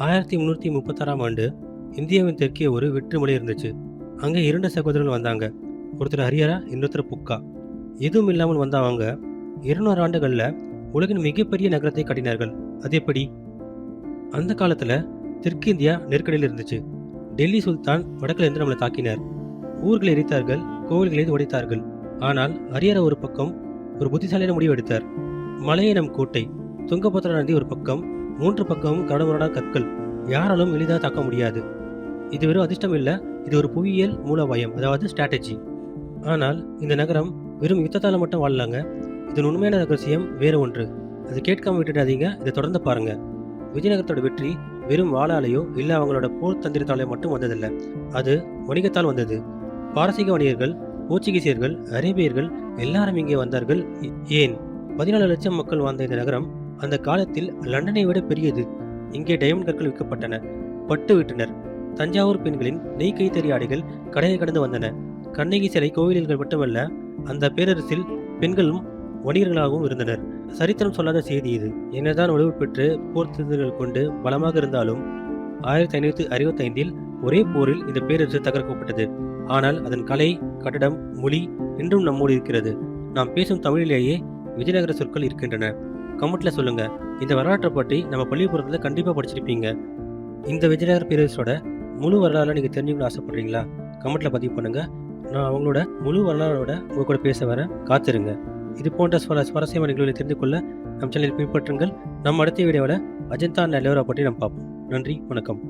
1336ஆம் ஆண்டு இந்தியாவின் தெற்கே ஒரு வெற்றுமலை இருந்துச்சு. அங்கே 2 சகோதரர்கள் வந்தாங்க. ஒருத்தர் ஹரிஹரா, இன்னொருத்தர் புக்கா. எதுவும் இல்லாமல் வந்த அவங்க 200 ஆண்டுகள்ல உலகின் மிகப்பெரிய நகரத்தை கட்டினார்கள். அது எப்படி? அந்த காலத்துல தெற்கு இந்தியா நெருக்கடியில் இருந்துச்சு. டெல்லி சுல்தான் வடக்குல இருந்து நம்மளை தாக்கினார். ஊர்களை எரித்தார்கள், கோவில்களை உடைத்தார்கள். ஆனால் ஹரிஹரா ஒரு பக்கம் ஒரு புத்திசாலியான முடிவு எடுத்தார். மலையே நம் கோட்டை. துங்கபத்ரா நதி ஒரு பக்கம், 3 பக்கமும் கரடுமுரடான கற்கள். யாராலும் எளிதாக தாக்க முடியாது. இது வெறும் அதிர்ஷ்டம் இல்லை, இது ஒரு புவியியல் மூலோபாயம், அதாவது ஸ்ட்ராட்டஜி. ஆனால் இந்த நகரம் வெறும் யுத்தத்தால் மட்டும் வாழலாங்க. இதன் உண்மையான ரகசியம் வேற ஒன்று. அது கேட்காம விட்டுடாதீங்க, இதை தொடர்ந்து பாருங்க. விஜயநகரத்தோட வெற்றி வெறும் வாளாலேயோ இல்லை அவங்களோட போர் தந்திரத்தாலேயோ மட்டும் வந்ததில்லை. அது வணிகத்தால் வந்தது. பாரசீக வணிகர்கள், போர்ச்சுகீசியர்கள், அரேபியர்கள் எல்லாரும் இங்கே வந்தார்கள். ஏன் 14 லட்சம் மக்கள் வாழ்ந்த இந்த நகரம் அந்த காலத்தில் லண்டனை விட பெரியது. இங்கே டைமண்ட் கற்கள் விற்கப்பட்டன, பட்டு விட்டனர். தஞ்சாவூர் பெண்களின் நெய் கைத்தறி ஆடைகள் கடையை கடந்து வந்தன. கண்ணகி சிலை கோவில்கள் மட்டுமல்ல, அந்த பேரரசில் பெண்களும் வணிகர்களாகவும் இருந்தனர். சரித்திரம் சொல்லாத செய்தி இது. என்னதான் உணவு பெற்று போர் தந்திரங்கள் கொண்டு பலமாக இருந்தாலும் 1565இல் ஒரே போரில் இந்த பேரரசு தகர்க்கப்பட்டது. ஆனால் அதன் கலை, கட்டடம், மொழி இன்றும் நம்மோடு இருக்கிறது. நாம் பேசும் தமிழிலேயே விஜயநகர சொற்கள் இருக்கின்றன. கமெண்ட்ல சொல்லுங்க. இந்த வரலாற்றை பற்றி நம்ம பள்ளிக்கூடத்தில் கண்டிப்பாக படிச்சிருப்பீங்க. இந்த விஜயநகர பேரரசோட முழு வரலாறு நீங்கள் தெரிஞ்சுக்கணும்னு ஆசைப்படுறீங்களா? கமெண்ட்ல பதிவு பண்ணுங்க. நான் அவங்களோட முழு வரலாறோட உங்க கூட பேச வரேன். காத்திருங்க. இது போன்ற சுவாரஸ்யமான நிகழ்வுகளை தெரிந்து கொள்ள நம் சேனலை பின்பற்றுங்கள். நம்ம அடுத்த வீடியோவில் அஜந்தா எல்லோரா பற்றி நம்ம பார்ப்போம். நன்றி, வணக்கம்.